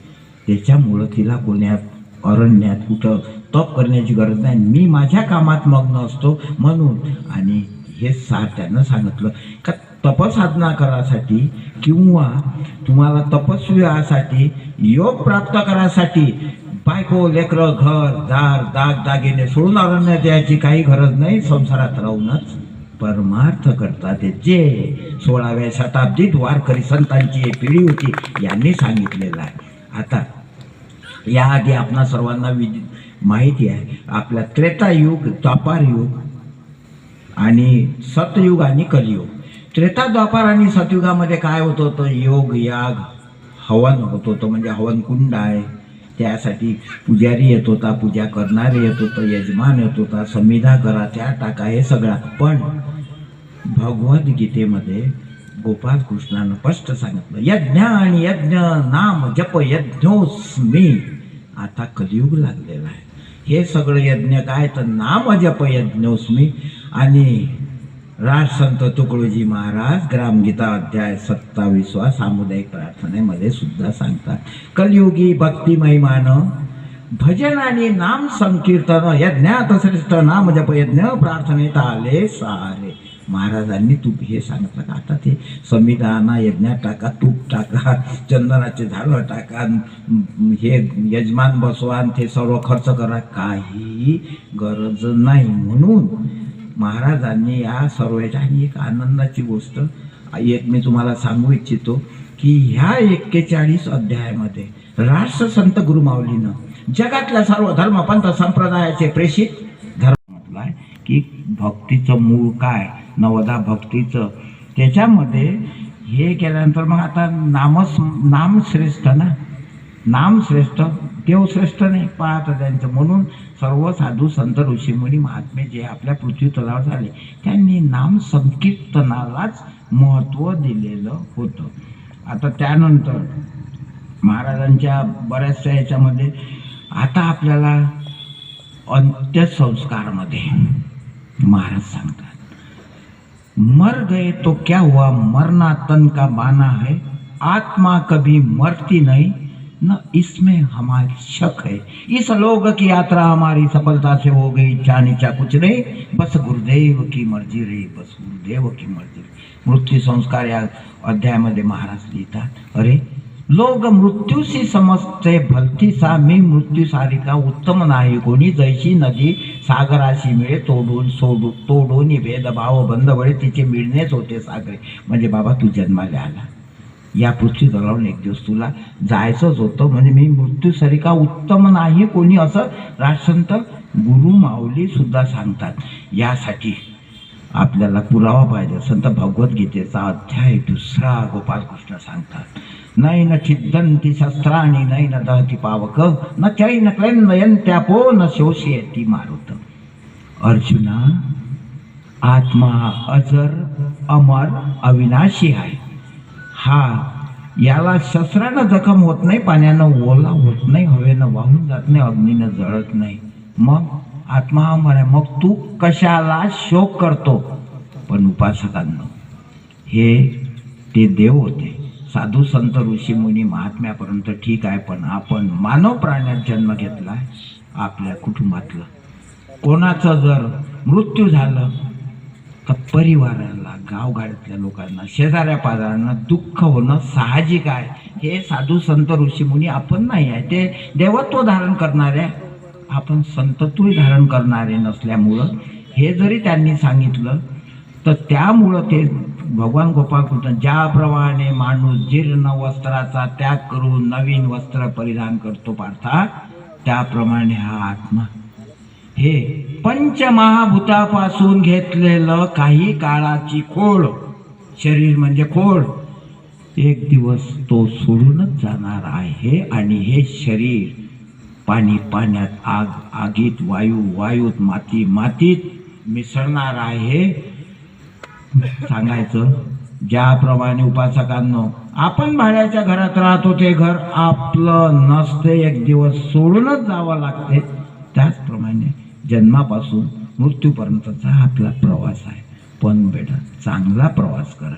A: त्याच्यामुळं तिला कोण्यात अरण्यात कुठं तप करण्याची गरज नाही. मी माझ्या कामात मग्न असतो म्हणून. आणि हे सार त्यानं सांगितलं का तपसाधना करासाठी किंवा तुम्हाला तपस्वीसाठी योग प्राप्त करासाठी बायको लेकरं घर दार दागिने सोडून अरण्यात यायची काही गरज नाही. संसारात राहूनच परमार्थ करतात. जे 16व्या शताब्दीत वारकरी संतांची पिढी होती यांनी सांगितलेलं आहे. आता याआधी आपणा सर्वांना माहिती आहे, आपल्या त्रेतायुग द्वापार युग आणि सतयुग आणि कलियुग. त्रेता द्वापार आणि सतयुगामध्ये काय होत होतं, योग याग हवन होत होतं. म्हणजे हवन कुंड आहे, त्यासाठी पुजारी येत होता, पूजा करणारे येत होतं, यजमान येत होता, समिधा करा त्या टाका हे सगळं. पण भगवद्गीतेमध्ये गोपाल कृष्णानं स्पष्ट सांगितलं, यज्ञ आणि यज्ञ नाम जप यज्ञोस्मी. आता कलियुग लागलेला आहे. हे सगळं यज्ञ काय तर नाम जप यज्ञोस्मी. आणि राजसंत तुकडोजी महाराज ग्रामगीता अध्याय 27 सामुदायिक प्रार्थनेमध्ये सुद्धा सांगतात, कलियुगी भक्ती महिमानं भजन आणि नाम संकीर्तन यज्ञात श्रेष्ठ नाम जप यज्ञ प्रार्थनेत आले सारे. महाराजांनी तूप हे सांगितलं का आता ते संविधाना यज्ञात टाका, तूप टाका, चंदनाचे झाडं टाका, हे यजमान बसवा, ते सर्व खर्च करा, काही गरज नाही. म्हणून महाराजांनी या सर्वांच्या. आणि एक आनंदाची गोष्ट एक मी तुम्हाला सांगू इच्छितो की ह्या 41 अध्यायामध्ये राष्ट्रसंत गुरुमाऊलीनं जगातल्या सर्व धर्म पंथ संप्रदायाचे प्रेषित धर्म म्हटलं आहे की भक्तीचं मूळ काय, नवदा भक्तीचं. त्याच्यामध्ये हे केल्यानंतर मग आता नाम श्रेष्ठ ना, नाम श्रेष्ठ देव श्रेष्ठ नाही पाहता त्यांचं. म्हणून सर्व साधू संत ऋषीमुनी महात्मे जे आपल्या पृथ्वी तलावर झाले त्यांनी नाम संकीर्तनालाच महत्त्व दिलेलं होतं. आता त्यानंतर महाराजांच्या बऱ्याचशा याच्यामध्ये आता आपल्याला अंत्यसंस्कारमध्ये महाराज सांगतात, मर गए तो क्या हुआ, मरना तन का बाना है, आत्मा कभी मरती नहीं, न इसमें हमारी शक है, इस लोक की यात्रा हमारी सफलता से हो गई, चानीचा कुछ नहीं, बस गुरुदेव की मर्जी रे, बस गुरुदेव की मर्जी रे. मृत्यू संस्कार या अध्यायामध्ये महाराज लिहितात, अरे लोग मृत्यूशी समजते भलती सा, मी मृत्यू सारिका उत्तम नाही कोणी, जैशी नदी सागराशी मिळे तोडून भेदभाव बंद वळे, तिचे मिळणेच होते सागरे. म्हणजे बाबा तू जन्माला आला, या पृथ्वी तलावरून एक दिवस तुला जायचंच होतं, म्हणजे मी मृत्यू सारिका उत्तम नाही कोणी, असं राजसंत गुरु माऊली सुद्धा सांगतात. यासाठी आपल्याला पुरावा पाहिजे. संत भगवद्गीतेचा अध्याय 2 गोपालकृष्ण सांगतात, नैन छिद्दन्ति शस्त्राणि नैन दहति पावक, न चैन क्लेन्दयन्त्यापो न शोषयति मारुत. अर्जुना, आत्मा अजर अमर अविनाशी आहे. हा याला शस्त्रानं जखम होत नाही, पाण्यानं ओला होत नाही, हवेनं वाहून जात नाही, अग्नीनं जळत नाही. मग आत्मा अमर आहे. मग तू कशाला शोक करतो. पण उपासकांनो, हे ते देव होते, साधू संत ऋषी मुनी महात्म्यापर्यंत ठीक आहे, पण आपण मानव प्राण्यात जन्म घेतला. आपल्या कुटुंबातलं कोणाचं जर मृत्यू झालं तर परिवाराला, गावगाड्यातल्या लोकांना, शेजाऱ्या पाजाऱ्यांना दुःख होणं साहजिक आहे. हे साधू संत ऋषी मुनी आपण नाही आहे, ते देवत्व धारण करणारे, आपण संतत्व धारण करणारे नसल्यामुळं हे जरी त्यांनी सांगितलं तर त्यामुळं ते भगवान गोपाळकृष्ण ज्याप्रमाणे माणूस जीर्ण वस्त्राचा त्याग करून नवीन वस्त्र परिधान करतो पार्था, त्याप्रमाणे हा आत्मा हे पंचमहाभूतापासून घेतलेलं काही काळाची खोड, शरीर म्हणजे खोड, एक दिवस तो सोडूनच जाणार आहे. आणि हे शरीर पाणी पाण्यात, आग आगीत, वायू वायूत, माती मातीत मिसळणार आहे. सांगायचं ज्याप्रमाणे उपासकांनो आपण भाड्याच्या घरात राहतो, ते घर आपलं नसते, एक दिवस सोडूनच जावं लागते. त्याचप्रमाणे जन्मापासून मृत्यूपर्यंतचा आपला प्रवास आहे. पण बेटा चांगला प्रवास करा,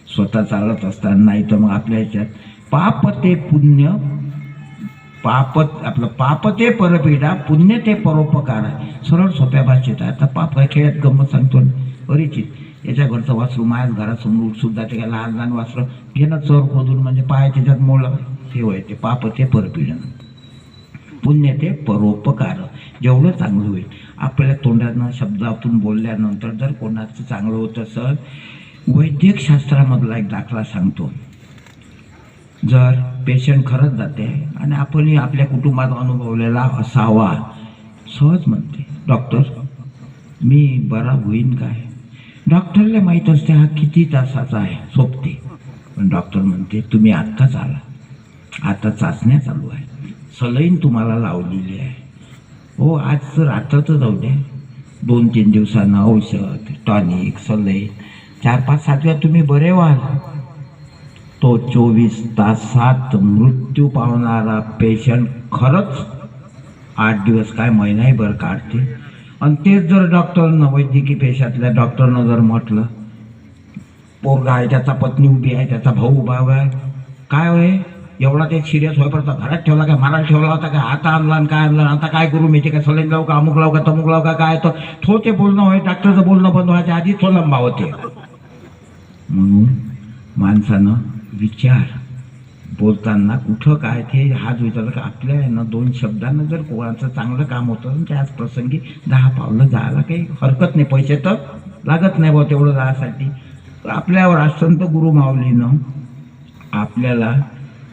A: स्वतः चालत असताना, नाही तर मग आपल्या ह्याच्यात पाप ते पुण्य, आपलं पाप ते परपीडा, पुण्य ते परोपकार आहे. सरळ सोप्या भाषेत आहे. आता पाप काय खेळात गंमत सांगतो परिचित, याच्या घरचं वासरू माझ्याच घरासमोर सुद्धा ते लहान लहान वासरं घेणं चोर खोदून म्हणजे पाय त्याच्यात मोडलं, ते होय ते पाप ते परपीडन, पुण्य ते परोपकार. जेवढं चांगलं होईल आपल्या तोंडानं शब्दातून बोलल्यानंतर जर कोणाचं चांगलं होत असेल, वैद्यक शास्त्रामधला एक दाखला सांगतो. जर पेशंट खरंच जाते आणि आपणही आपल्या कुटुंबात अनुभवलेला असावा, सहज म्हणते डॉक्टर मी बरा होईन काय, डॉक्टरला माहीत असते हा किती तासाचा आहे, सोपते. पण डॉक्टर म्हणते तुम्ही आत्ताच आला, आता चाचण्या चालू आहे, सलाईन तुम्हाला लावलेली आहे, हो आज रात्रच जाऊ द्या, 2-3 दिवसांना औषध टॉनिक सलाईन, 4-5 7 तुम्ही बरे व्हाल. तो 24 तासात मृत्यू पावणारा पेशंट खरंच 8 दिवस काय महिनाभर काढते. आणि तेच जर डॉक्टरनं, वैद्यकीय पेशातल्या डॉक्टरनं जर म्हटलं पोरगा आहे, त्याचा पत्नी उभी आहे, त्याचा भाऊ उभा आहे, काय होय एवढा ते सिरियस होईपर्यंत घरात ठेवला काय, मारायला ठेवला होता काय, हात आणला आणि काय आणलं, आता काय करू माहिती काय, सलाईन लावू का, अमुक लावू का, तमुक लावू का, काय तर थो ते बोलणं होय, डॉक्टरचं बोलणं बंद व्हायच्या आधी तो लंबा होते. म्हणून माणसानं विचार बोलताना कुठं काय ते हाच विचारलं का आपल्या यानं 2 शब्दांना जर कोणाचं चांगलं काम होतं तर त्याच प्रसंगी 10 पावलं जायला काही हरकत नाही, पैसे तर लागत नाही बा तेवढं जायसाठी. आपल्यावर राष्ट्रसंत गुरु माऊलीनं आपल्याला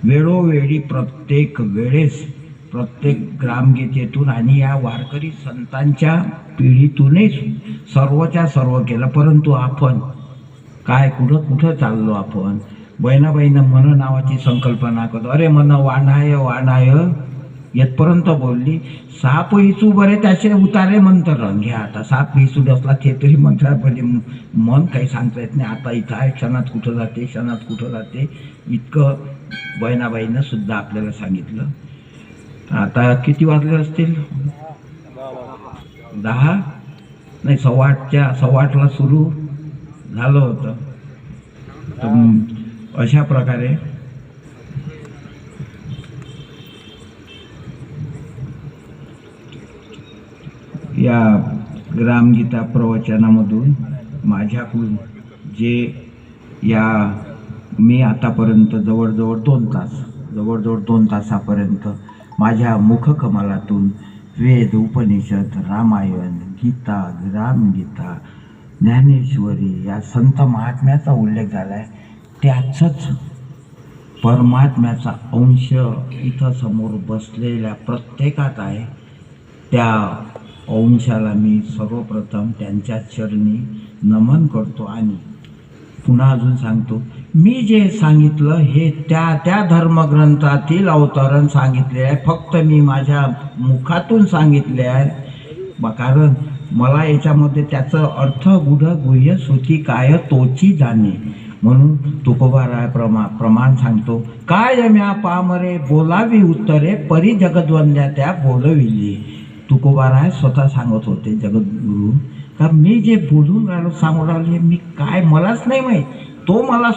A: वेळोवेळी प्रत्येक वेळेस प्रत्येक ग्रामगीतेतून आणि या वारकरी संतांच्या पिढीतूनही सर्वच्या सर्व केलं. परंतु आपण काय कुठं चाललो, आपण बहिणाबाईनं मन नावाची संकल्पना करतो. अरे मन वाणाय वाणाय येतपर्यंत बोलली, साप हिचू बरे त्याचे उतारे मंत्र घ्या. आता साप हिचू असला ते तरी मंत्रामध्ये मन काही सांगता येत नाही. आता इथं आहे, क्षणात कुठं जाते, क्षणात कुठं जाते, इतकं बहिणाबाईनं सुद्धा आपल्याला सांगितलं. आता किती वाजले असतील, 10 नाही 8:15ला सुरू झालं होतं. तर अशा प्रकारे या ग्रामगीता प्रवचनामधून माझ्याकडून जे मी आतापर्यंत जवळजवळ 2 तासापर्यंत माझ्या मुखकमलातून वेद, उपनिषद, रामायण, गीता, ग्रामगीता, ज्ञानेश्वरी या संत महात्म्याचा उल्लेख झाला आहे. त्याचंच परमात्म्याचा अंश इथं समोर बसलेल्या प्रत्येकात आहे. त्या अंशाला मी सर्वप्रथम त्यांच्या चरणी नमन करतो. आणि पुन्हा अजून सांगतो, मी जे सांगितलं हे त्या धर्मग्रंथातील अवतरण सांगितले आहे, फक्त मी माझ्या मुखातून सांगितले आहे. कारण मला याच्यामध्ये त्याचं अर्थ गुढ गुह्य श्रुती काय तोची जाणे. म्हणून तुकोबाराय प्रमाण सांगतो, काय म्या पामरे बोलावी उत्तरे परी जगद्वंद्या त्या बोलविली. तुकोबाराय स्वतः सांगत होते जगद्गुरू, का मी जे बोलून राहिलो सांगून राहिलो मी काय मलाच नाही माहीत, तो मला